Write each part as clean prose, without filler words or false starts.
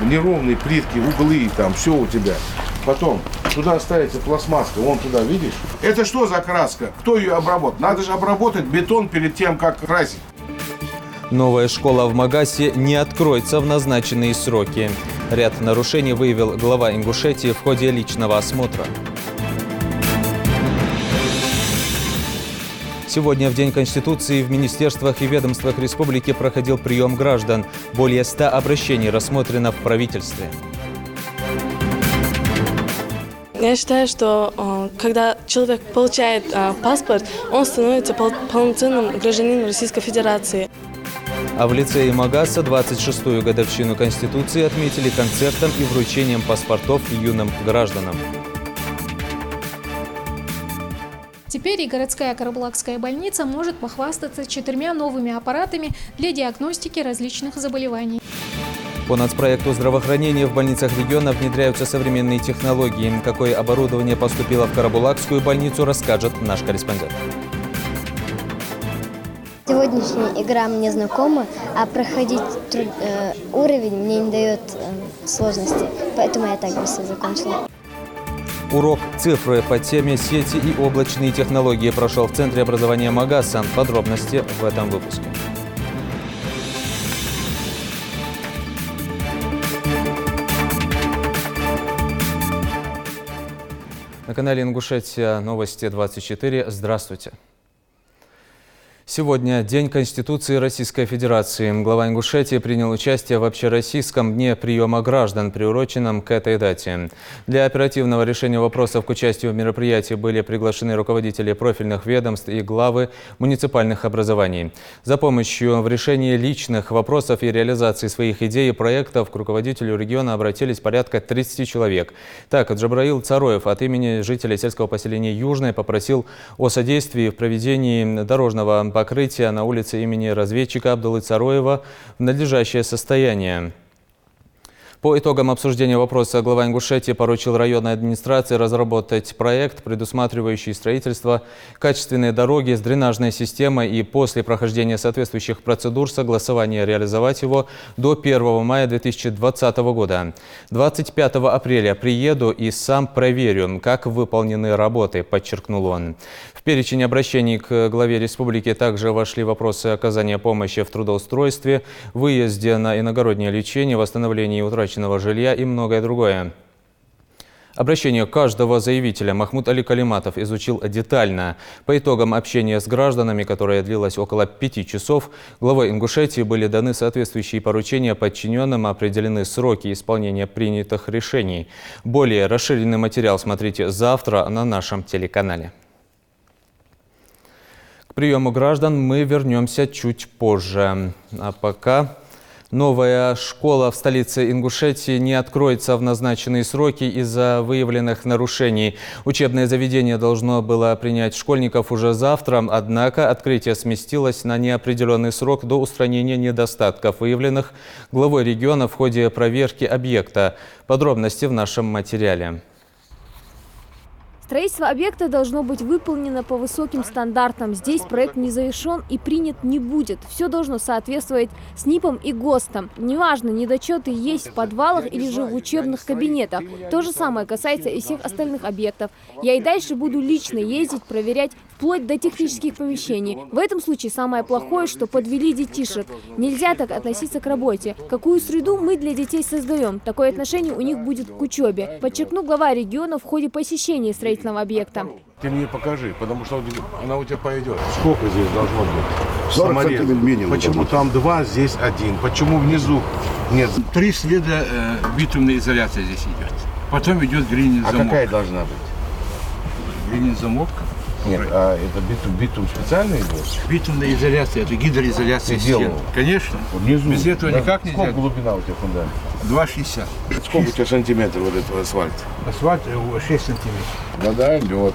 неровные плитки, углы, там все у тебя. Потом туда ставится пластмасска, вон туда, видишь? Это что за краска? Кто ее обработает? Надо же обработать бетон перед тем, как красить. Новая школа в Магасе не откроется в назначенные сроки. Ряд нарушений выявил глава Ингушетии в ходе личного осмотра. Сегодня, в День Конституции, в министерствах и ведомствах республики проходил прием граждан. Более 100 обращений рассмотрено в правительстве. Я считаю, что когда человек получает паспорт, он становится полноценным гражданином Российской Федерации. А в лицее Магаса 26-ю годовщину Конституции отметили концертом и вручением паспортов юным гражданам. Теперь и городская Карабулакская больница может похвастаться 4 новыми аппаратами для диагностики различных заболеваний. По нацпроекту здравоохранения в больницах региона внедряются современные технологии. Какое оборудование поступило в Карабулакскую больницу, расскажет наш корреспондент. Сегодняшняя игра мне знакома, а проходить уровень мне не дает сложности, поэтому я так быстро закончила. Урок цифры по теме «Сети и облачные технологии» прошел в Центре образования Магаса. Подробности в этом выпуске. На канале Ингушетия новости 24. Здравствуйте. Сегодня День Конституции Российской Федерации. Глава Ингушетии принял участие в общероссийском дне приема граждан, приуроченном к этой дате. Для оперативного решения вопросов к участию в мероприятии были приглашены руководители профильных ведомств и главы муниципальных образований. За помощью в решении личных вопросов и реализации своих идей и проектов к руководителю региона обратились порядка 30 человек. Так, Джабраил Цароев от имени жителей сельского поселения Южное попросил о содействии в проведении дорожного покрытия на улице имени разведчика Абдуллы Цароева в надлежащее состояние. По итогам обсуждения вопроса глава Ингушетии поручил районной администрации разработать проект, предусматривающий строительство качественной дороги с дренажной системой и после прохождения соответствующих процедур согласования реализовать его до 1 мая 2020 года. 25 апреля приеду и сам проверю, как выполнены работы, подчеркнул он. В перечень обращений к главе республики также вошли вопросы оказания помощи в трудоустройстве, выезде на иногороднее лечение, восстановлении утраченного жилья и многое другое. Обращение каждого заявителя Махмуд Али Калиматов изучил детально. По итогам общения с гражданами, которое длилось около 5 часов, главой Ингушетии были даны соответствующие поручения подчиненным, определены сроки исполнения принятых решений. Более расширенный материал смотрите завтра на нашем телеканале. К приему граждан мы вернемся чуть позже. А пока... Новая школа в столице Ингушетии не откроется в назначенные сроки из-за выявленных нарушений. Учебное заведение должно было принять школьников уже завтра, однако открытие сместилось на неопределенный срок до устранения недостатков, выявленных главой региона в ходе проверки объекта. Подробности в нашем материале. Строительство объекта должно быть выполнено по высоким стандартам. Здесь проект не завершен и принят не будет. Все должно соответствовать СНИПам и ГОСТам. Неважно, недочеты есть в подвалах или же в учебных кабинетах. То же самое касается и всех остальных объектов. Я и дальше буду лично ездить, проверять вплоть до технических помещений. В этом случае самое плохое, что подвели детишек. Нельзя так относиться к работе. Какую среду мы для детей создаем? Такое отношение у них будет к учебе, подчеркнул глава региона в ходе посещения строительного объекта. Ты мне покажи, потому что она у тебя пойдет. Сколько здесь должно быть? 40 сантиметров минимум. Почему там 2, здесь 1? Почему внизу нет? 3 следа битумной изоляции здесь идет. Потом идет глиняный замок. А какая должна быть? Глиняный замок. Нет, а это битум специальный идет? Битумная изоляция, это гидроизоляция стен. Конечно. Внизу. Без этого никак нельзя. Сколько глубина у тебя фундамента? 2,60. Сколько у тебя сантиметров вот этого асфальта? Асфальт 6 сантиметров. Вода, лед.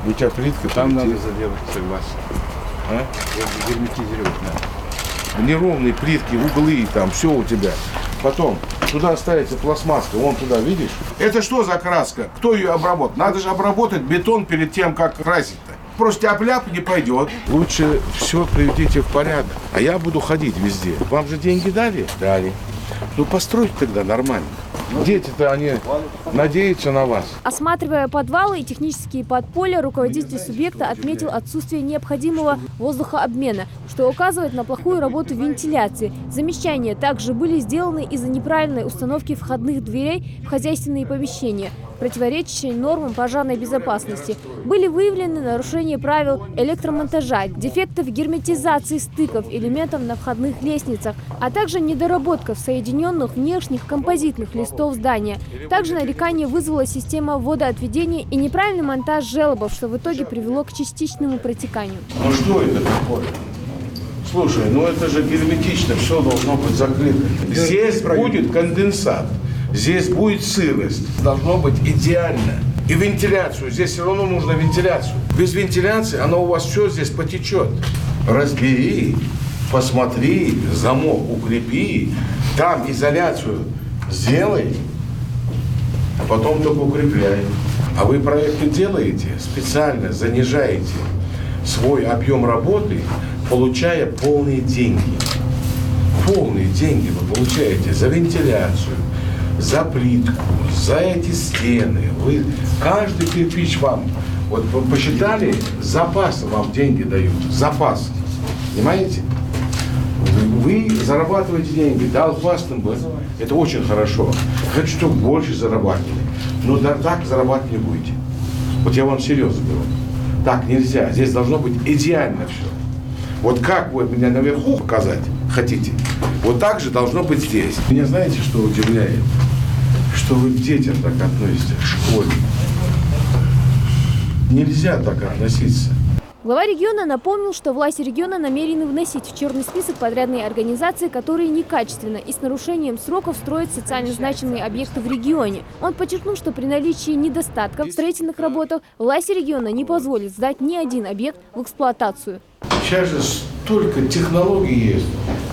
У тебя плитка. Там надо заделать, согласен. А? Герметизировать надо. Неровные плитки, углы, там все у тебя. Потом туда ставится пластмасска, вон туда, видишь? Это что за краска? Кто ее обработает? Надо же обработать бетон перед тем, как красить-то. Просто тяп-ляп не пойдет. Лучше все приведите в порядок. А я буду ходить везде. Вам же деньги дали? Дали. Ну постройте тогда нормально. Дети-то они надеются на вас. Осматривая подвалы и технические подполья, руководитель субъекта отметил отсутствие необходимого воздухообмена, что указывает на плохую работу вентиляции. Замечания также были сделаны из-за неправильной установки входных дверей в хозяйственные помещения, противоречащие нормам пожарной безопасности. Были выявлены нарушения правил электромонтажа, дефекты в герметизации стыков элементов на входных лестницах, а также недоработка в соединенных внешних композитных листов здания. Также нарекание вызвала система водоотведения и неправильный монтаж желобов, что в итоге привело к частичному протеканию. Ну что это такое? Слушай, ну это же герметично, все должно быть закрыто. Здесь будет конденсат, здесь будет сырость. Должно быть идеально. И вентиляцию. Здесь все равно нужно вентиляцию. Без вентиляции оно у вас все здесь потечет. Разбери, посмотри, замок укрепи, там изоляцию сделай, а потом только укрепляй. А вы проекты делаете, специально занижаете свой объем работы, получая полные деньги. Полные деньги вы получаете за вентиляцию, за плитку, за эти стены. Вы, каждый кирпич вам, вот посчитали, запас вам деньги дают, запас. Понимаете? Вы зарабатываете деньги, да, классно было, это очень хорошо. Хочу, чтобы больше зарабатывали, но так зарабатывать не будете. Вот я вам серьезно говорю. Так нельзя, здесь должно быть идеально все. Вот как вы меня наверху показать хотите, вот так же должно быть здесь. Меня знаете, что удивляет? Что вы к детям так относитесь, к школе. Нельзя так относиться. Глава региона напомнил, что власти региона намерены вносить в черный список подрядные организации, которые некачественно и с нарушением сроков строят социально значимые объекты в регионе. Он подчеркнул, что при наличии недостатков в строительных работах власти региона не позволят сдать ни один объект в эксплуатацию. Сейчас же столько технологий есть.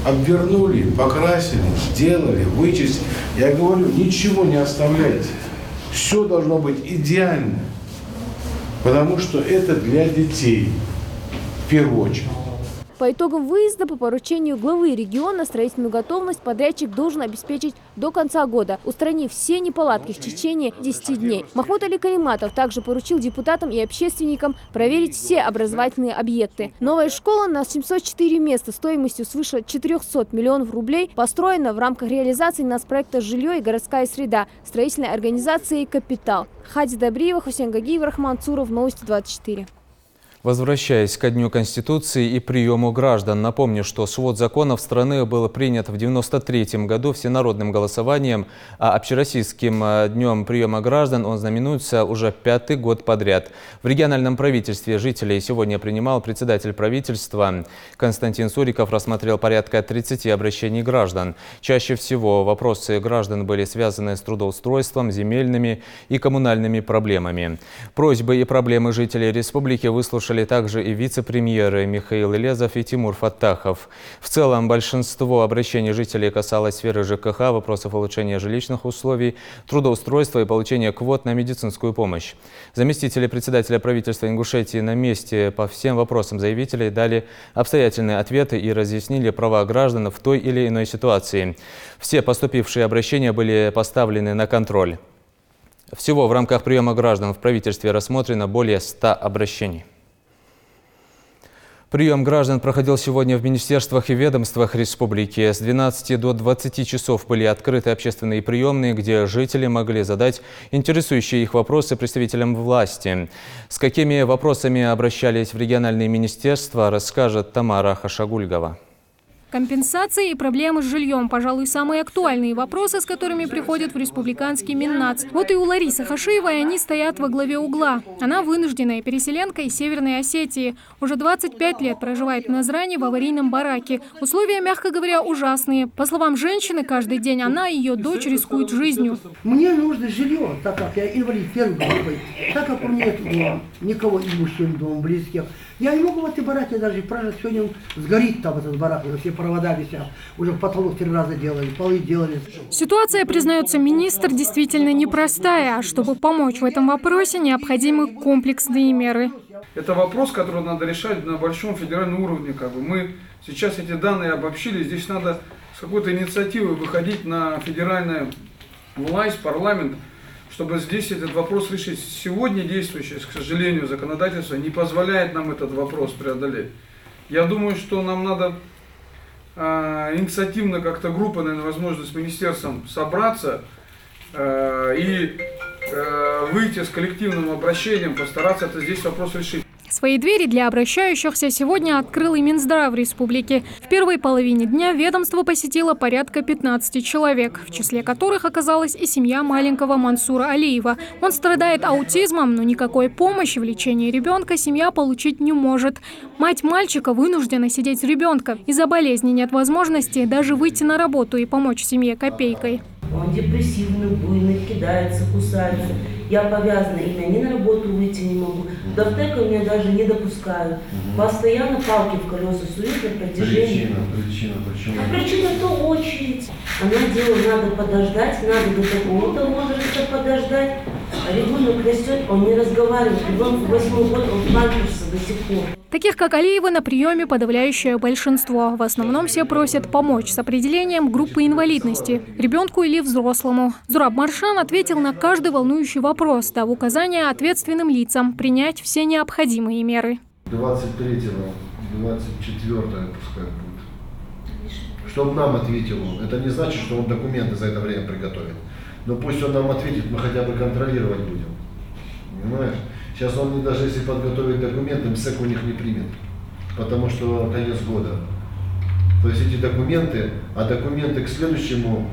Обвернули, покрасили, сделали, вычистили. Я говорю, ничего не оставляйте. Все должно быть идеально. Потому что это для детей, в первую очередь. По итогам выезда по поручению главы региона строительную готовность подрядчик должен обеспечить до конца года, устранив все неполадки в течение 10 дней. Махмуд Али Кариматов также поручил депутатам и общественникам проверить все образовательные объекты. Новая школа на 704 места стоимостью свыше 400 миллионов рублей построена в рамках реализации нацпроекта «Жилье и городская среда» строительной организации «Капитал». Хади Добриева, Хусейн Гагиев, Рахман Цуров, Новости 24. Возвращаясь ко Дню Конституции и приему граждан, напомню, что свод законов страны был принят в 1993 году всенародным голосованием, а общероссийским днем приема граждан он знаменуется уже 5-й год подряд. В региональном правительстве жителей сегодня принимал председатель правительства. Константин Суриков рассмотрел порядка 30 обращений граждан. Чаще всего вопросы граждан были связаны с трудоустройством, земельными и коммунальными проблемами. Просьбы и проблемы жителей республики выслушали также и вице-премьеры Михаил Элезов и Тимур Фаттахов. В целом, большинство обращений жителей касалось сферы ЖКХ, вопросов улучшения жилищных условий, трудоустройства и получения квот на медицинскую помощь. Заместители председателя правительства Ингушетии на месте по всем вопросам заявителей дали обстоятельные ответы и разъяснили права граждан в той или иной ситуации. Все поступившие обращения были поставлены на контроль. Всего в рамках приема граждан в правительстве рассмотрено более 100 обращений. Прием граждан проходил сегодня в министерствах и ведомствах республики. С 12 до 20 часов были открыты общественные приемные, где жители могли задать интересующие их вопросы представителям власти. С какими вопросами обращались в региональные министерства, расскажет Тамара Хашагульгова. Компенсации и проблемы с жильем – пожалуй, самые актуальные вопросы, с которыми приходят в республиканский Миннац. Вот и у Ларисы Хашиевой они стоят во главе угла. Она вынужденная переселенка из Северной Осетии. Уже 25 лет проживает в Назране в аварийном бараке. Условия, мягко говоря, ужасные. По словам женщины, каждый день она и ее дочь рискуют жизнью. Мне нужно жилье, так как я инвалид первой группы, так как у меня нет дома, никого из мужчин дома, близких. Я не могу в этой бараке даже прожить. Сегодня он сгорит там, этот барак, уже все провода висят. Уже потолок 3 раза делали, полы делали. Ситуация, признается министр, действительно непростая. А чтобы помочь в этом вопросе, необходимы комплексные меры. Это вопрос, который надо решать на большом федеральном уровне. Мы сейчас эти данные обобщили. Здесь надо с какой-то инициативой выходить на федеральную власть, парламент, чтобы здесь этот вопрос решить. Сегодня действующее, к сожалению, законодательство не позволяет нам этот вопрос преодолеть. Я думаю, что нам надо инициативно как-то группа, наверное, возможно, с министерством собраться и выйти с коллективным обращением, постараться это здесь вопрос решить. Свои двери для обращающихся сегодня открыл и Минздрав республики. В первой половине дня ведомство посетило порядка 15 человек, в числе которых оказалась и семья маленького Мансура Алиева. Он страдает аутизмом, но никакой помощи в лечении ребенка семья получить не может. Мать мальчика вынуждена сидеть с ребенком. Из-за болезни нет возможности даже выйти на работу и помочь семье копейкой. Он депрессивный, буйный, кидается, кусается. Я повязана, и я ни на работу выйти не могу. До аптеки меня даже не допускают. Постоянно палки в колеса суют на протяжении. Причина почему? А причина то очередь. Она делает, надо подождать, надо до такого-то возраста подождать. А ребенок растет, он не разговаривает. Ребенку 8-й год, он в памперсе до сих пор. Таких, как Алиева, на приеме подавляющее большинство. В основном все просят помочь с определением группы инвалидности – ребенку или взрослому. Зураб Маршан ответил на каждый волнующий вопрос, дав указания ответственным лицам принять все необходимые меры. 23-го, 24-го пускай будет. Чтобы нам ответил он. Это не значит, что он документы за это время приготовит. Но пусть он нам ответит, мы хотя бы контролировать будем. Понимаешь? Сейчас он даже если подготовит документы, МСЭК у них не примет, потому что конец года. То есть эти документы, а документы к следующему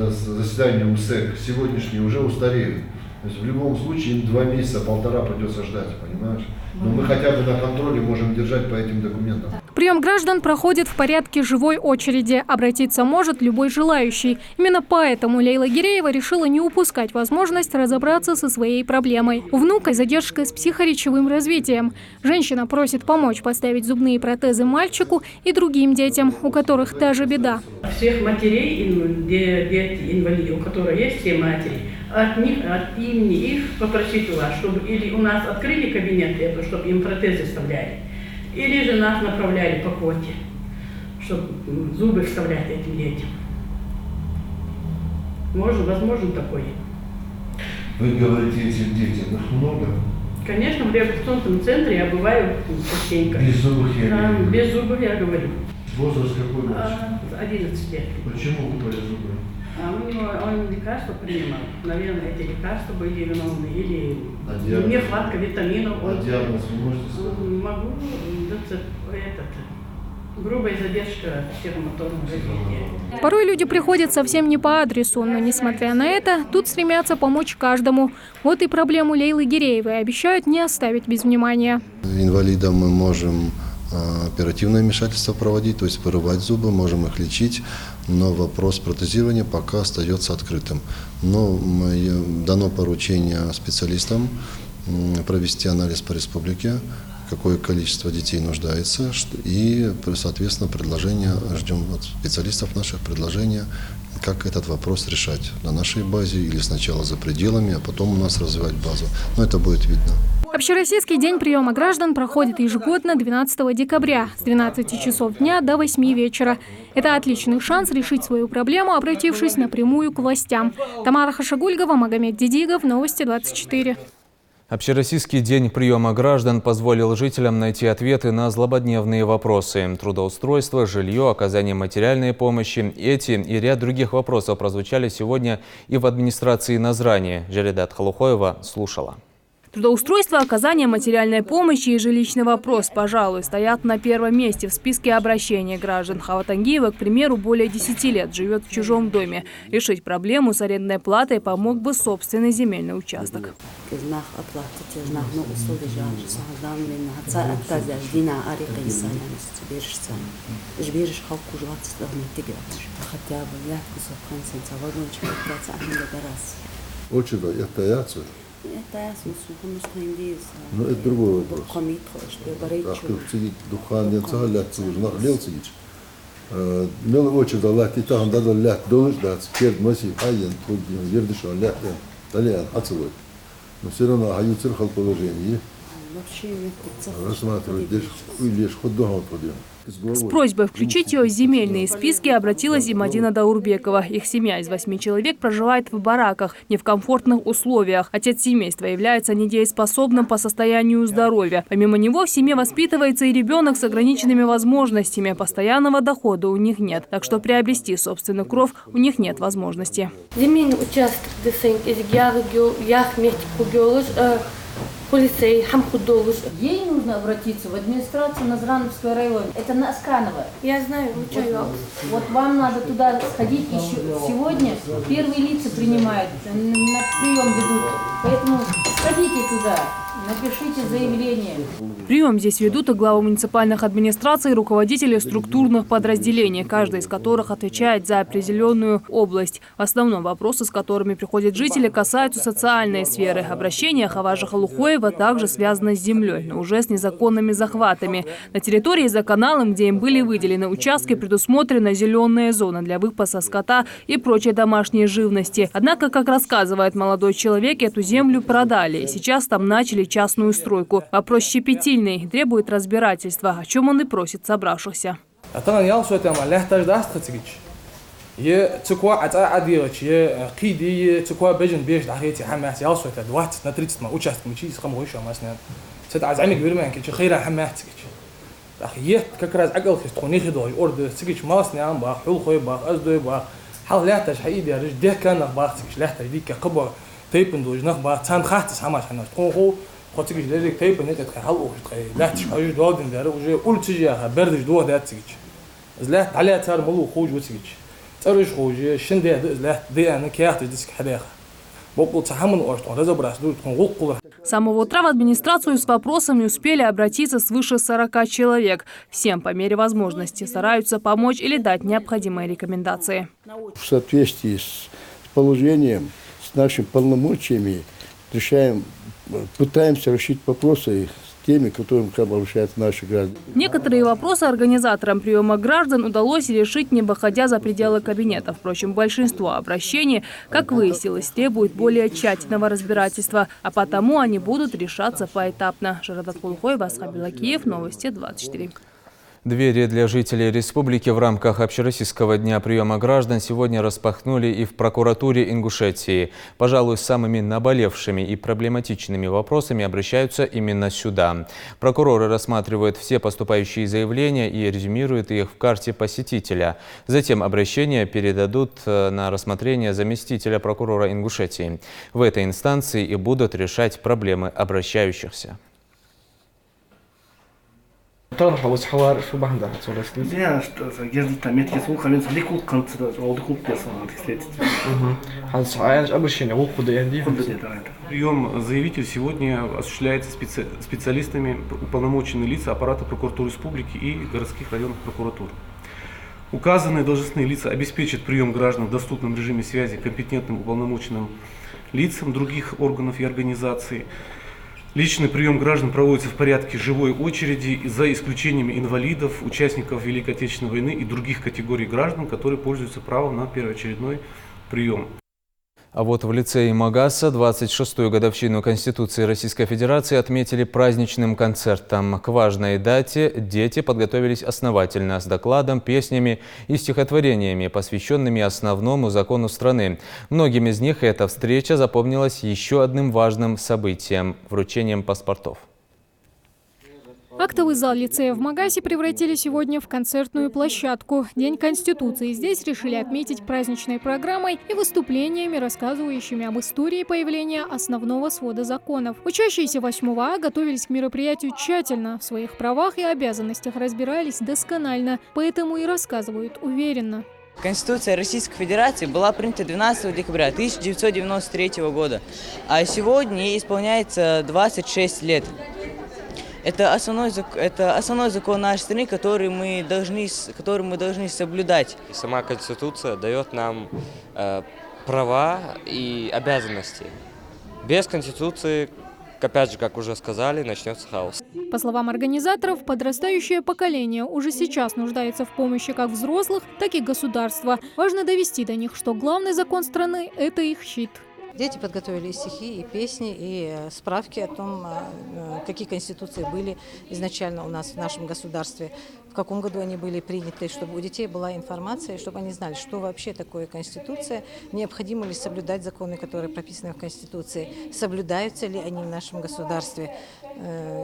заседанию МСЭК, сегодняшние, уже устареют. То есть в любом случае им 2 месяца, 1,5 придется ждать, понимаешь? Но мы хотя бы на контроле можем держать по этим документам. Прием граждан проходит в порядке живой очереди. Обратиться может любой желающий. Именно поэтому Лейла Гиреева решила не упускать возможность разобраться со своей проблемой. У внука задержка с психоречевым развитием. Женщина просит помочь поставить зубные протезы мальчику и другим детям, у которых та же беда. Всех матерей, дети инвалиды, у которых есть все матери, от них, от имени их попросить у вас, чтобы или у нас открыли кабинет, чтобы им протезы вставляли, или же нас направляли по квоте, чтобы зубы вставлять этим детям. Возможно такое. Вы говорите, этих детей, их много? Конечно, в реабилитационном центре я бываю частенько. Без зубов я говорю. Без зубов я говорю. Возраст какой у вас? 11 лет. Почему выпали зубы? Он лекарства принимал. Наверное, эти лекарства были виновны. Или нехватка витаминов. А диагноз вы можете сказать? Могу. Грубая задержка психомоторного развития. Порой люди приходят совсем не по адресу, но, несмотря на это, тут стремятся помочь каждому. Вот и проблему Лейлы Гиреевой обещают не оставить без внимания. Инвалидам мы можем оперативное вмешательство проводить, то есть вырывать зубы, можем их лечить, но вопрос протезирования пока остается открытым. Но дано поручение специалистам провести анализ по республике, какое количество детей нуждается, и, соответственно, предложения, ждем от специалистов наших предложения, как этот вопрос решать на нашей базе или сначала за пределами, а потом у нас развивать базу. Но это будет видно. Общероссийский день приема граждан проходит ежегодно 12 декабря с 12 часов дня до 8 вечера. Это отличный шанс решить свою проблему, обратившись напрямую к властям. Тамара Хашагульгова, Магомед Дидигов, Новости 24. Общероссийский день приема граждан позволил жителям найти ответы на злободневные вопросы. Трудоустройство, жилье, оказание материальной помощи. Эти и ряд других вопросов прозвучали сегодня и в администрации Назрани. Жаридат Халухоева слушала. Трудоустройство, оказание материальной помощи и жилищный вопрос, пожалуй, стоят на первом месте в списке обращений граждан. Хава Тангиева, к примеру, более 10 лет живет в чужом доме. Решить проблему с арендной платой помог бы собственный земельный участок. Очень боятся. Но это другой вопрос. Но все равно положение. Рассматривать, здесь хот-догом подъем. С просьбой включить ее в земельные списки обратилась и Мадина Даурбекова. Их семья из 8 человек проживает в бараках, не в комфортных условиях. Отец семейства является недееспособным по состоянию здоровья. Помимо него в семье воспитывается и ребенок с ограниченными возможностями. Постоянного дохода у них нет. Так что приобрести собственный кров у них нет возможности. Земельный участок Ей нужно обратиться в администрацию Назрановского района. Это Насканова. Я знаю, учаю. Вот вам надо туда сходить еще сегодня. Первые лица принимают, на прием ведут. Поэтому сходите туда, напишите заявление. Прием здесь ведут и главы муниципальных администраций, и руководители структурных подразделений, каждый из которых отвечает за определенную область. В основном вопросы, с которыми приходят жители, касаются социальной сферы. Обращение Хаважа Халухоева также связано с землей, но уже с незаконными захватами. На территории за каналом, где им были выделены участки, предусмотрена зеленая зона для выпаса скота и прочей домашней живности. Однако, как рассказывает молодой человек, эту землю продали. И сейчас там начали частную стройку. Вопрос щепетильный, требует разбирательства, о чем он и просит собравшихся. С самого утра в администрацию с вопросами успели обратиться свыше 40 человек. Всем по мере возможности стараются помочь или дать необходимые рекомендации. В соответствии с положением, с нашими полномочиями решаем, пытаемся решить вопросы с теми, к которым обращаются наши граждане. Некоторые вопросы организаторам приема граждан удалось решить, не выходя за пределы кабинета. Впрочем, большинство обращений, как выяснилось, требует более тщательного разбирательства, а потому они будут решаться поэтапно. Жарадат Кулухоева, Асхаб Белакиев, Новости 24. Двери для жителей республики в рамках Общероссийского дня приема граждан сегодня распахнули и в прокуратуре Ингушетии. Пожалуй, с самыми наболевшими и проблематичными вопросами обращаются именно сюда. Прокуроры рассматривают все поступающие заявления и резюмируют их в карте посетителя. Затем обращения передадут на рассмотрение заместителя прокурора Ингушетии. В этой инстанции и будут решать проблемы обращающихся. Прием заявителей сегодня осуществляется специалистами, уполномоченные лица аппарата прокуратуры республики и городских районных прокуратур. Указанные должностные лица обеспечат прием граждан в доступном режиме связи компетентным уполномоченным лицам других органов и организаций. Личный прием граждан проводится в порядке живой очереди, за исключением инвалидов, участников Великой Отечественной войны и других категорий граждан, которые пользуются правом на первоочередной прием. А вот в лицее Магаса 26-ю годовщину Конституции Российской Федерации отметили праздничным концертом. К важной дате дети подготовились основательно, с докладом, песнями и стихотворениями, посвященными основному закону страны. Многим из них эта встреча запомнилась еще одним важным событием – вручением паспортов. Актовый зал лицея в Магасе превратили сегодня в концертную площадку. День Конституции здесь решили отметить праздничной программой и выступлениями, рассказывающими об истории появления основного свода законов. Учащиеся 8 А готовились к мероприятию тщательно, в своих правах и обязанностях разбирались досконально, поэтому и рассказывают уверенно. Конституция Российской Федерации была принята 12 декабря 1993 года, а сегодня ей исполняется 26 лет. Это основной закон нашей страны, который мы должны соблюдать. Сама Конституция дает нам права и обязанности. Без Конституции, опять же, как уже сказали, начнется хаос. По словам организаторов, подрастающее поколение уже сейчас нуждается в помощи как взрослых, так и государства. Важно довести до них, что главный закон страны – это их щит. Дети подготовили и стихи, и песни, и справки о том, какие конституции были изначально у нас в нашем государстве, в каком году они были приняты, чтобы у детей была информация, чтобы они знали, что вообще такое конституция, необходимо ли соблюдать законы, которые прописаны в конституции, соблюдаются ли они в нашем государстве,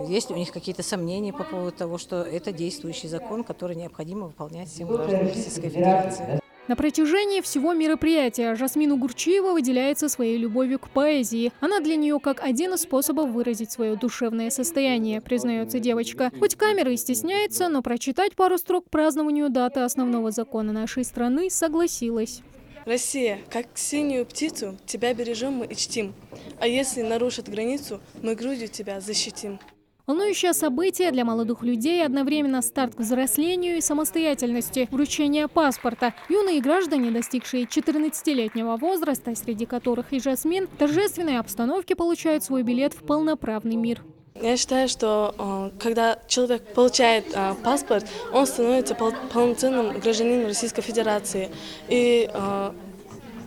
есть ли у них какие-то сомнения по поводу того, что это действующий закон, который необходимо выполнять всем гражданам Российской Федерации. На протяжении всего мероприятия Жасмин Угурчиева выделяется своей любовью к поэзии. Она для нее как один из способов выразить свое душевное состояние, признается девочка. Хоть камеры и стесняется, но прочитать пару строк к празднованию даты основного закона нашей страны согласилась. Россия, как синюю птицу, тебя бережем мы и чтим. А если нарушат границу, мы грудью тебя защитим. Волнующее событие для молодых людей – одновременно старт к взрослению и самостоятельности, вручение паспорта. Юные граждане, достигшие 14-летнего возраста, среди которых и Жасмин, в торжественной обстановке получают свой билет в полноправный мир. Я считаю, что когда человек получает паспорт, он становится полноценным гражданином Российской Федерации и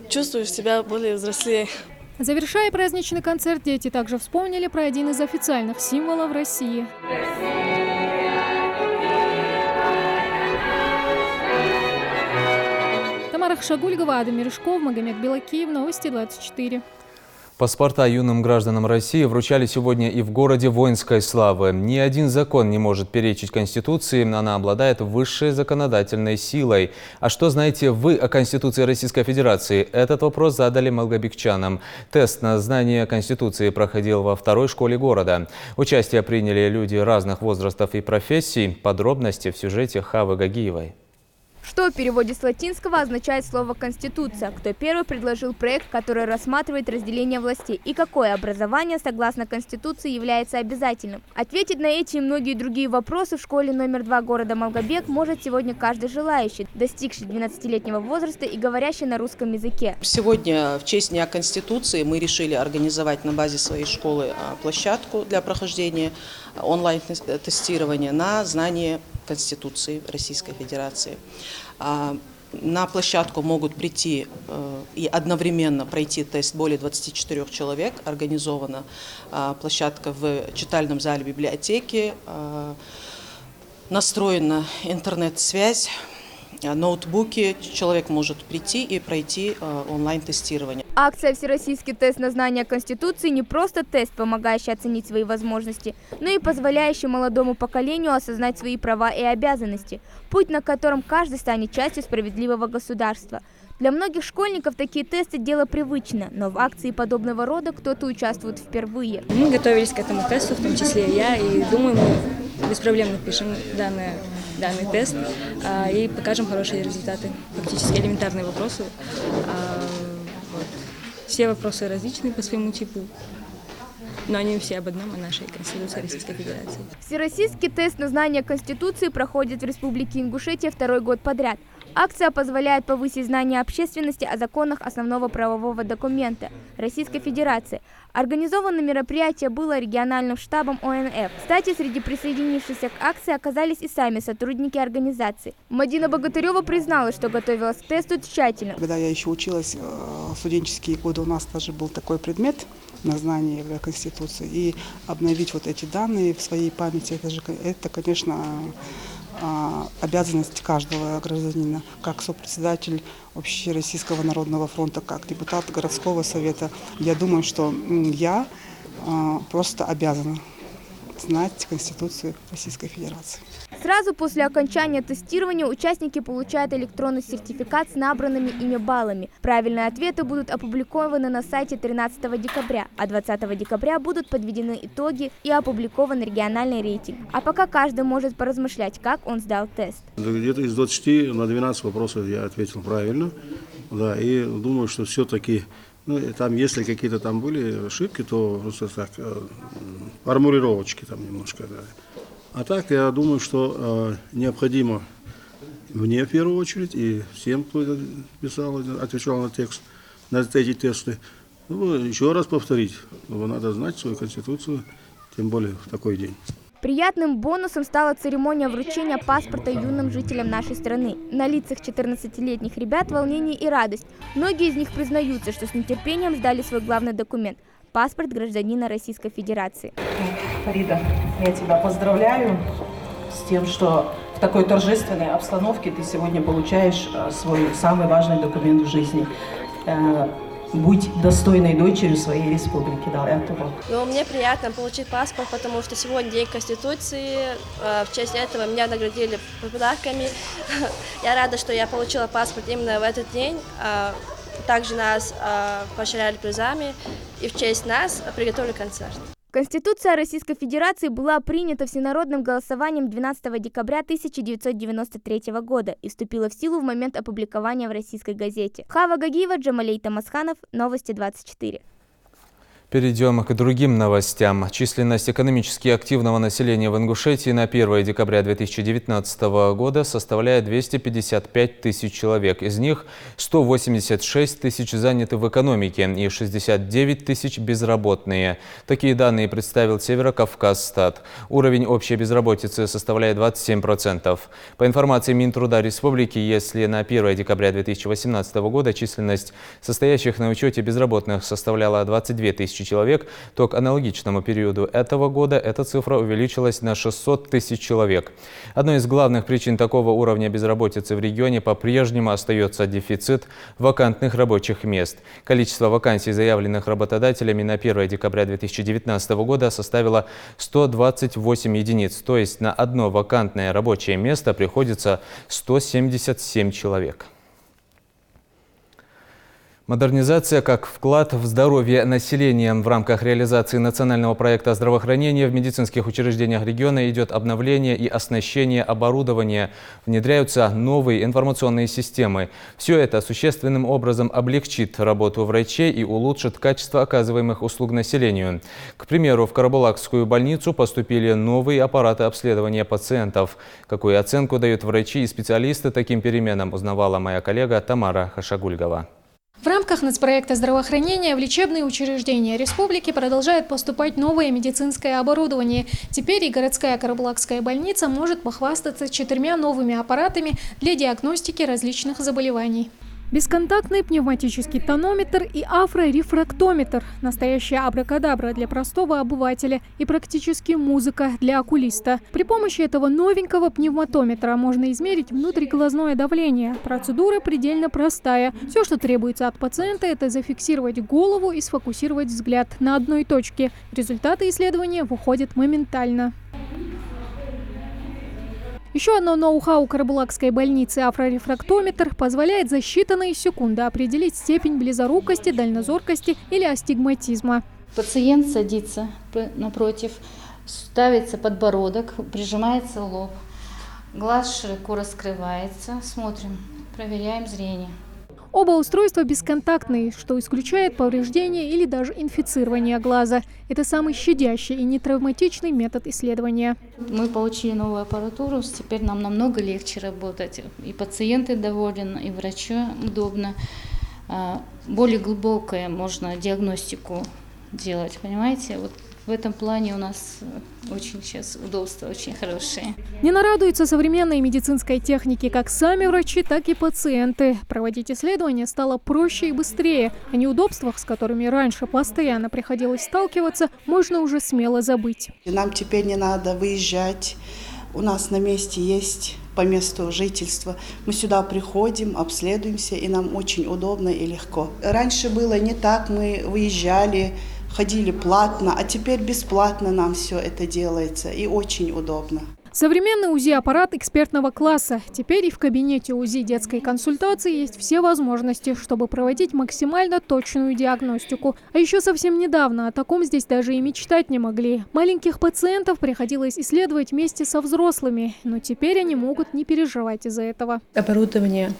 чувствуешь себя более взрослее. Завершая праздничный концерт, дети также вспомнили про один из официальных символов России. Тамара Хшагульгова, Адам Мережков, Магомед Белакиев, Новости 24. Паспорта юным гражданам России вручали сегодня и в городе воинской славы. Ни один закон не может перечить Конституции, она обладает высшей законодательной силой. А что знаете вы о Конституции Российской Федерации? Этот вопрос задали малгобекчанам. Тест на знание Конституции проходил во второй школе города. Участие приняли люди разных возрастов и профессий. Подробности в сюжете Хавы Гагиевой. Что в переводе с латинского означает слово «конституция», кто первый предложил проект, который рассматривает разделение властей, и какое образование, согласно Конституции, является обязательным. Ответить на эти и многие другие вопросы в школе номер 2 города Малгобек может сегодня каждый желающий, достигший 12-летнего возраста и говорящий на русском языке. Сегодня в честь Дня Конституции мы решили организовать на базе своей школы площадку для прохождения онлайн-тестирования на знание Конституции Российской Федерации. На площадку могут прийти и одновременно пройти тест более 24 человек. Организована площадка в читальном зале библиотеки, настроена интернет-связь, ноутбуки. Человек может прийти и пройти онлайн-тестирование. Акция «Всероссийский тест на знание Конституции» не просто тест, помогающий оценить свои возможности, но и позволяющий молодому поколению осознать свои права и обязанности, путь на котором каждый станет частью справедливого государства. Для многих школьников такие тесты – дело привычное, но в акции подобного рода кто-то участвует впервые. Мы готовились к этому тесту, в том числе и я, и думаю, мы без проблем напишем данный тест и покажем хорошие результаты. Фактически элементарные вопросы. Все вопросы различны по своему типу, но они все об одном, о нашей Конституции Российской Федерации. Всероссийский тест на знание Конституции проходит в Республике Ингушетия второй год подряд. Акция позволяет повысить знания общественности о законах основного правового документа Российской Федерации. Организовано мероприятие было региональным штабом ОНФ. Кстати, среди присоединившихся к акции оказались и сами сотрудники организации. Мадина Богатырева призналась, что готовилась к тесту тщательно. Когда я еще училась в студенческие годы, у нас даже был такой предмет на знание Конституции. И обновить вот эти данные в своей памяти, это конечно, обязанность каждого гражданина, как сопредседатель Общероссийского народного фронта, как депутат городского совета. Я думаю, что я просто обязана знать Конституцию Российской Федерации. Сразу после окончания тестирования участники получают электронный сертификат с набранными ими баллами. Правильные ответы будут опубликованы на сайте 13 декабря, а 20 декабря будут подведены итоги и опубликован региональный рейтинг. А пока каждый может поразмышлять, как он сдал тест. Где-то из 20 на 12 вопросов я ответил правильно. Да, и думаю, что все-таки, там, если какие-то там были ошибки, то просто так, формулировочки там немножко. Да. А так, я думаю, что необходимо мне в первую очередь и всем, кто писал, отвечал на текст, на эти тесты, еще раз повторить, надо знать свою Конституцию, тем более в такой день. Приятным бонусом стала церемония вручения паспорта юным жителям нашей страны. На лицах 14-летних ребят волнение и радость. Многие из них признаются, что с нетерпением ждали свой главный документ – паспорт гражданина Российской Федерации. Фарида, я тебя поздравляю с тем, что в такой торжественной обстановке ты сегодня получаешь свой самый важный документ в жизни. Будь достойной дочерью своей республики. Да, этого. Но мне приятно получить паспорт, потому что сегодня День Конституции. В честь этого меня наградили подарками. Я рада, что я получила паспорт именно в этот день. Также нас поощряли призами, и в честь нас приготовили концерт. Конституция Российской Федерации была принята всенародным голосованием 12 декабря 1993 года и вступила в силу в момент опубликования в российской газете. Хава Гагиева, Джамалей Тамасханов, Новости 24. Перейдем к другим новостям. Численность экономически активного населения в Ингушетии на 1 декабря 2019 года составляет 255 тысяч человек. Из них 186 тысяч заняты в экономике и 69 тысяч безработные. Такие данные представил Северокавказстат. Уровень общей безработицы составляет 27%. По информации Минтруда Республики, если на 1 декабря 2018 года численность состоящих на учете безработных составляла 22 тысячи человек, то к аналогичному периоду этого года эта цифра увеличилась на 600 тысяч человек. Одной из главных причин такого уровня безработицы в регионе по-прежнему остается дефицит вакантных рабочих мест. Количество вакансий, заявленных работодателями на 1 декабря 2019 года, составило 128 единиц, то есть на одно вакантное рабочее место приходится 177 человек. Модернизация как вклад в здоровье населения. В рамках реализации национального проекта здравоохранения в медицинских учреждениях региона идет обновление и оснащение оборудования. Внедряются новые информационные системы. Все это существенным образом облегчит работу врачей и улучшит качество оказываемых услуг населению. К примеру, в Карабулакскую больницу поступили новые аппараты обследования пациентов. Какую оценку дают врачи и специалисты таким переменам, узнавала моя коллега Тамара Хашагульгова. В рамках нацпроекта здравоохранения в лечебные учреждения республики продолжает поступать новое медицинское оборудование. Теперь и городская Карабулакская больница может похвастаться 4 новыми аппаратами для диагностики различных заболеваний. Бесконтактный пневматический тонометр и афрорефрактометр – настоящая абракадабра для простого обывателя и практически музыка для окулиста. При помощи этого новенького пневматометра можно измерить внутриглазное давление. Процедура предельно простая. Все, что требуется от пациента – это зафиксировать голову и сфокусировать взгляд на одной точке. Результаты исследования выходят моментально. Еще одно ноу-хау Карабулакской больницы афрорефрактометр позволяет за считанные секунды определить степень близорукости, дальнозоркости или астигматизма. Пациент садится напротив, ставится подбородок, прижимается лоб, глаз широко раскрывается. Смотрим, проверяем зрение. Оба устройства бесконтактные, что исключает повреждение или даже инфицирование глаза. Это самый щадящий и нетравматичный метод исследования. Мы получили новую аппаратуру, теперь нам намного легче работать. И пациенты довольны, и врачу удобно. Более глубокую можно диагностику делать, понимаете? Вот в этом плане у нас очень сейчас удобства очень хорошие. Не нарадуются современной медицинской технике как сами врачи, так и пациенты. Проводить исследования стало проще и быстрее. О неудобствах, с которыми раньше постоянно приходилось сталкиваться, можно уже смело забыть. Нам теперь не надо выезжать. У нас на месте есть по месту жительства. Мы сюда приходим, обследуемся, и нам очень удобно и легко. Раньше было не так, мы выезжали, ходили платно, а теперь бесплатно нам все это делается и очень удобно. Современный УЗИ-аппарат экспертного класса. Теперь и в кабинете УЗИ детской консультации есть все возможности, чтобы проводить максимально точную диагностику. А еще совсем недавно о таком здесь даже и мечтать не могли. Маленьких пациентов приходилось исследовать вместе со взрослыми, но теперь они могут не переживать из-за этого. Оборудование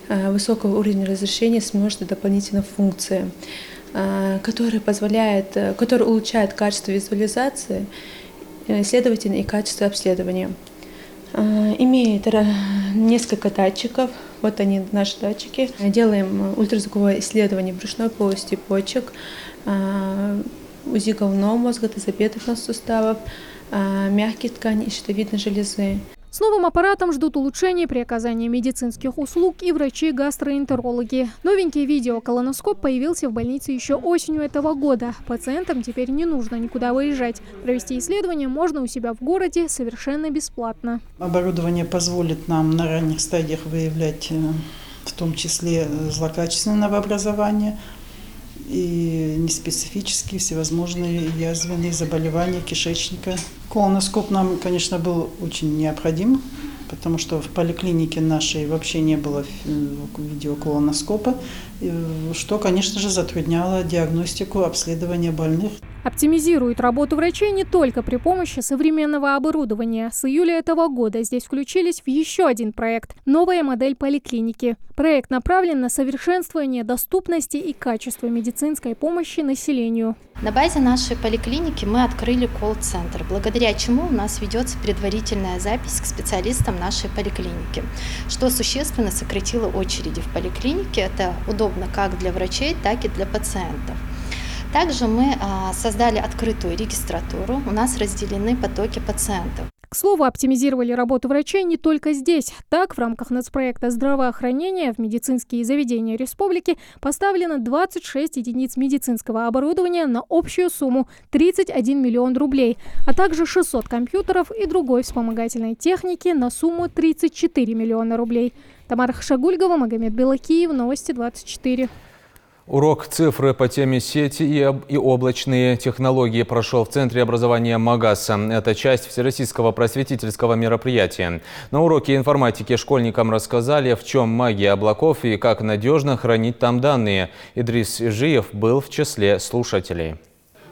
высокого уровня разрешения с множеством дополнительных функций, который улучшает качество визуализации, следовательно, и качество обследования. Имеет несколько датчиков. Вот они, наши датчики. Делаем ультразвуковое исследование брюшной полости, почек, УЗИ головного мозга, тазобедренных суставов. мягких тканей и щитовидной железы. С новым аппаратом ждут улучшений при оказании медицинских услуг и врачи-гастроэнтерологи. Новенький видеоколоноскоп появился в больнице еще осенью этого года. Пациентам теперь не нужно никуда выезжать. Провести исследование можно у себя в городе совершенно бесплатно. Оборудование позволит нам на ранних стадиях выявлять в том числе злокачественное новообразование и неспецифические всевозможные язвенные заболевания кишечника. Колоноскоп нам, конечно, был очень необходим, потому что в поликлинике нашей вообще не было видеоколоноскопа, что, конечно же, затрудняло диагностику, обследование больных. Оптимизирует работу врачей не только при помощи современного оборудования. С июля этого года здесь включились в еще один проект – новая модель поликлиники. Проект направлен на совершенствование доступности и качества медицинской помощи населению. На базе нашей поликлиники мы открыли колл-центр, благодаря чему у нас ведется предварительная запись к специалистам нашей поликлиники, что существенно сократило очереди в поликлинике. Это удобно как для врачей, так и для пациентов. Также мы создали открытую регистратуру, у нас разделены потоки пациентов. К слову, оптимизировали работу врачей не только здесь. Так, в рамках нацпроекта здравоохранения в медицинские заведения республики поставлено 26 единиц медицинского оборудования на общую сумму 31 миллион рублей, а также 600 компьютеров и другой вспомогательной техники на сумму 34 миллиона рублей. Тамара Хашагульгова, Магомед Белакиев, Новости 24. Урок цифры по теме сети и облачные технологии прошел в Центре образования МАГАСа. Это часть всероссийского просветительского мероприятия. На уроке информатики школьникам рассказали, в чем магия облаков и как надежно хранить там данные. Идрис Ижиев был в числе слушателей.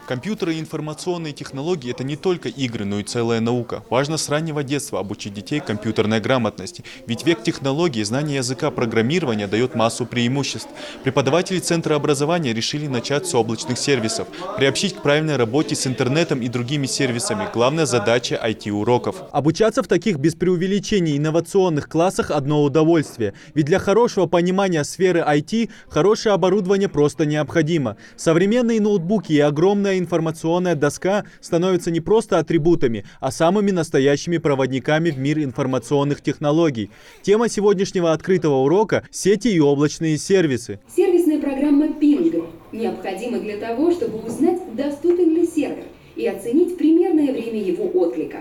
Компьютеры и информационные технологии – это не только игры, но и целая наука. Важно с раннего детства обучить детей компьютерной грамотности. Ведь век технологий, знание языка программирования дает массу преимуществ. Преподаватели Центра образования решили начать с облачных сервисов, приобщить к правильной работе с интернетом и другими сервисами. Главная задача IT-уроков. Обучаться в таких без преувеличений инновационных классах – одно удовольствие. Ведь для хорошего понимания сферы IT хорошее оборудование просто необходимо. Современные ноутбуки и огромная информационная доска становятся не просто атрибутами, а самыми настоящими проводниками в мир информационных технологий. Тема сегодняшнего открытого урока – сети и облачные сервисы. Сервисная программа Ping необходима для того, чтобы узнать, доступен ли сервер и оценить примерное время его отклика.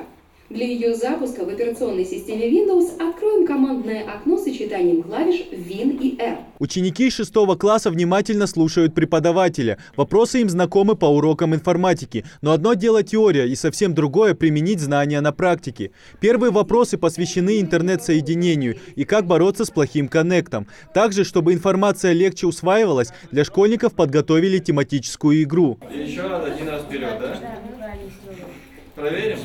Для ее запуска в операционной системе Windows откроем командное окно с сочетанием клавиш Win и R. Ученики 6 класса внимательно слушают преподавателя. Вопросы им знакомы по урокам информатики. Но одно дело теория и совсем другое – применить знания на практике. Первые вопросы посвящены интернет-соединению и как бороться с плохим коннектом. Также, чтобы информация легче усваивалась, для школьников подготовили тематическую игру. Еще раз один раз вперед, да? Проверим.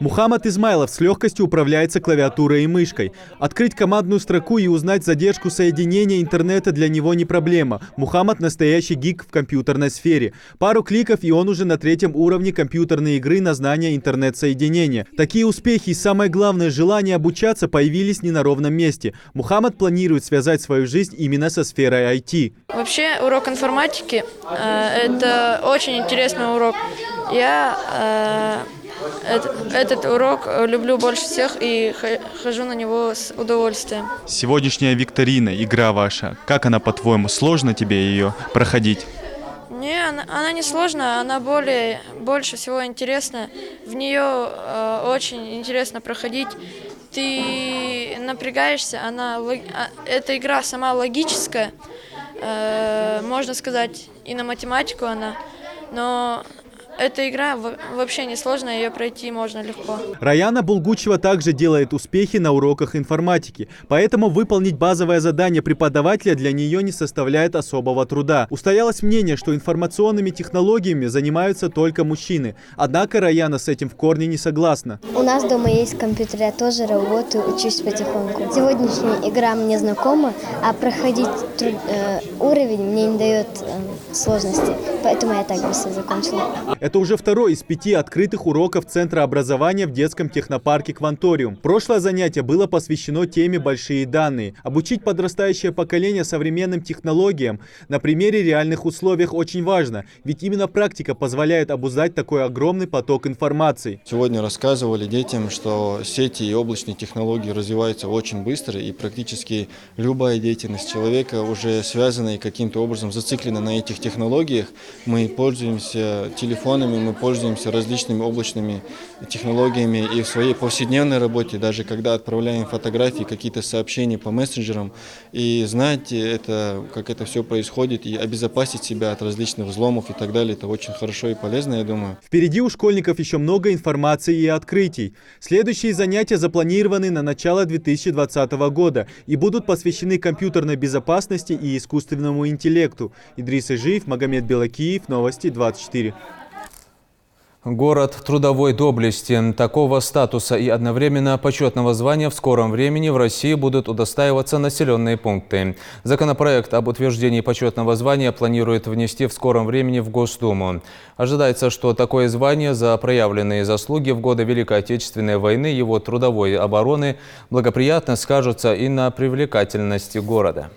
Мухаммад Измайлов с легкостью управляется клавиатурой и мышкой. Открыть командную строку и узнать задержку соединения интернета для него не проблема. Мухаммад настоящий гик в компьютерной сфере. Пару кликов, и он уже на 3-м уровне компьютерной игры на знание интернет-соединения. Такие успехи и самое главное желание обучаться появились не на ровном месте. Мухаммад планирует связать свою жизнь именно со сферой IT. Вообще урок информатики это очень интересный урок. Я этот урок люблю больше всех и хожу на него с удовольствием. Сегодняшняя викторина, игра ваша, как она, по-твоему, сложно тебе ее проходить? Не, она не сложная, она больше всего интересная. В нее очень интересно проходить. Ты напрягаешься, эта игра сама логическая, можно сказать, и на математику она, но эта игра вообще не сложная, ее пройти можно легко. Раяна Булгучева также делает успехи на уроках информатики, поэтому выполнить базовое задание преподавателя для нее не составляет особого труда. Устоялось мнение, что информационными технологиями занимаются только мужчины. Однако Раяна с этим в корне не согласна. У нас дома есть компьютер, я тоже работаю, учусь потихоньку. Сегодняшняя игра мне знакома, а проходить уровень мне не дает сложности, поэтому я так быстро закончила. Это уже второй из 5 открытых уроков Центра образования в детском технопарке «Кванториум». Прошлое занятие было посвящено теме «Большие данные». Обучить подрастающее поколение современным технологиям на примере реальных условиях очень важно, ведь именно практика позволяет обуздать такой огромный поток информации. Сегодня рассказывали детям, что сети и облачные технологии развиваются очень быстро, и практически любая деятельность человека уже связана и каким-то образом зациклена на этих технологиях. Мы пользуемся телефонами, мы пользуемся различными облачными технологиями и в своей повседневной работе, даже когда отправляем фотографии, какие-то сообщения по мессенджерам, и знать это, как это все происходит, и обезопасить себя от различных взломов и так далее, это очень хорошо и полезно, я думаю. Впереди у школьников еще много информации и открытий. Следующие занятия запланированы на начало 2020 года и будут посвящены компьютерной безопасности и искусственному интеллекту. Идрис Ижиев, Магомед Белакиев, Новости 24. Город трудовой доблести. Такого статуса и одновременно почетного звания в скором времени в России будут удостаиваться населенные пункты. Законопроект об утверждении почетного звания планирует внести в скором времени в Госдуму. Ожидается, что такое звание за проявленные заслуги в годы Великой Отечественной войны его трудовой обороны благоприятно скажутся и на привлекательности города.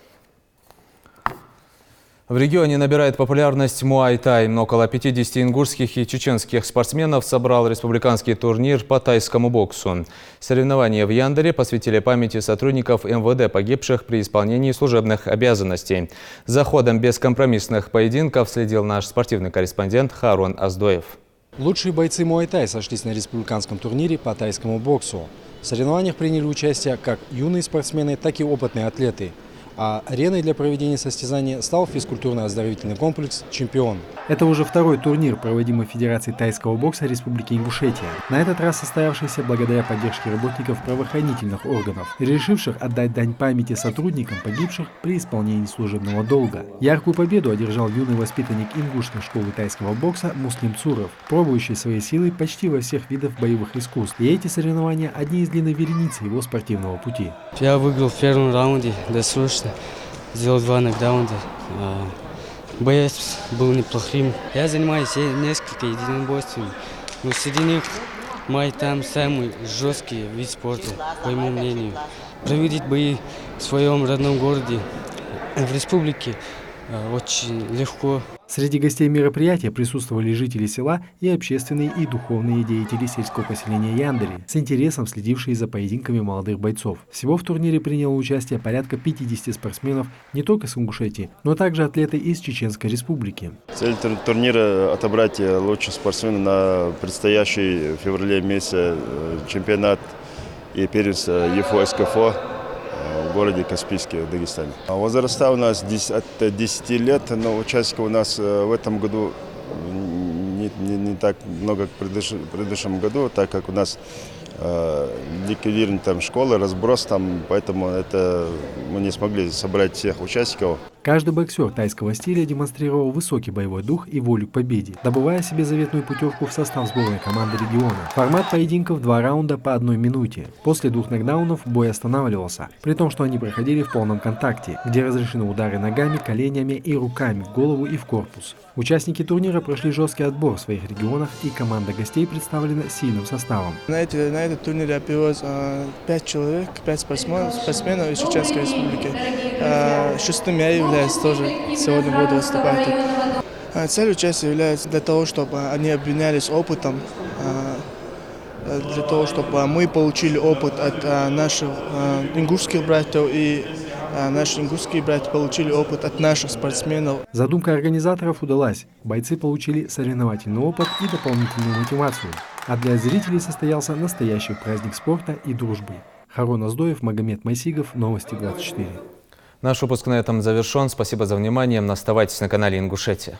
В регионе набирает популярность муай-тай. Около 50 ингушских и чеченских спортсменов собрал республиканский турнир по тайскому боксу. Соревнования в Яндере посвятили памяти сотрудников МВД, погибших при исполнении служебных обязанностей. За ходом бескомпромиссных поединков следил наш спортивный корреспондент Харун Аздоев. Лучшие бойцы муай-тай сошлись на республиканском турнире по тайскому боксу. В соревнованиях приняли участие как юные спортсмены, так и опытные атлеты. А ареной для проведения состязания стал физкультурно-оздоровительный комплекс «Чемпион». Это уже второй турнир, проводимый Федерацией тайского бокса Республики Ингушетия. На этот раз состоявшийся благодаря поддержке работников правоохранительных органов, решивших отдать дань памяти сотрудникам, погибших при исполнении служебного долга. Яркую победу одержал юный воспитанник ингушской школы тайского бокса Муслим Цуров, пробующий свои силы почти во всех видах боевых искусств. И эти соревнования – одни из длинной вереницы его спортивного пути. Я выиграл в первом раунде досрочно. Сделал 2 нокдаунда. Боец был неплохим. Я занимаюсь несколько единоборствами, но среди них муай-тай самый жесткий вид спорта, по моему мнению. Проводить бои в своем родном городе, в республике, очень легко. Среди гостей мероприятия присутствовали жители села и общественные и духовные деятели сельского поселения Яндери, с интересом следившие за поединками молодых бойцов. Всего в турнире приняло участие порядка 50 спортсменов не только с Ингушетии, но также атлеты из Чеченской Республики. Цель турнира – отобрать лучших спортсменов на предстоящий в феврале месяце чемпионат и первенство ЕФО-СКФО в городе Каспийске, в Дагестане. Возраста у нас от 10 лет, но участников у нас в этом году не так много, как в предыдущем году, так как у нас ликвидированы там школы, разброс там, поэтому мы не смогли собрать всех участников. Каждый боксер тайского стиля демонстрировал высокий боевой дух и волю к победе, добывая себе заветную путевку в состав сборной команды региона. Формат поединков 2 раунда по 1 минуте. После 2 нокдаунов бой останавливался, при том, что они проходили в полном контакте, где разрешены удары ногами, коленями и руками в голову и в корпус. Участники турнира прошли жесткий отбор в своих регионах, и команда гостей представлена сильным составом. На этот турнир я привез 5 человек, 5 спортсменов из Чеченской Республики. Шестым я являюсь тоже, сегодня буду выступать тут. Цель участия является для того, чтобы они обменялись опытом, для того, чтобы мы получили опыт от наших ингушских братьев и наши ингушские братья получили опыт от наших спортсменов. Задумка организаторов удалась. Бойцы получили соревновательный опыт и дополнительную мотивацию. А для зрителей состоялся настоящий праздник спорта и дружбы. Харун Аздоев, Магомед Майсигов, Новости 24. Наш выпуск на этом завершен. Спасибо за внимание. Оставайтесь на канале Ингушетия.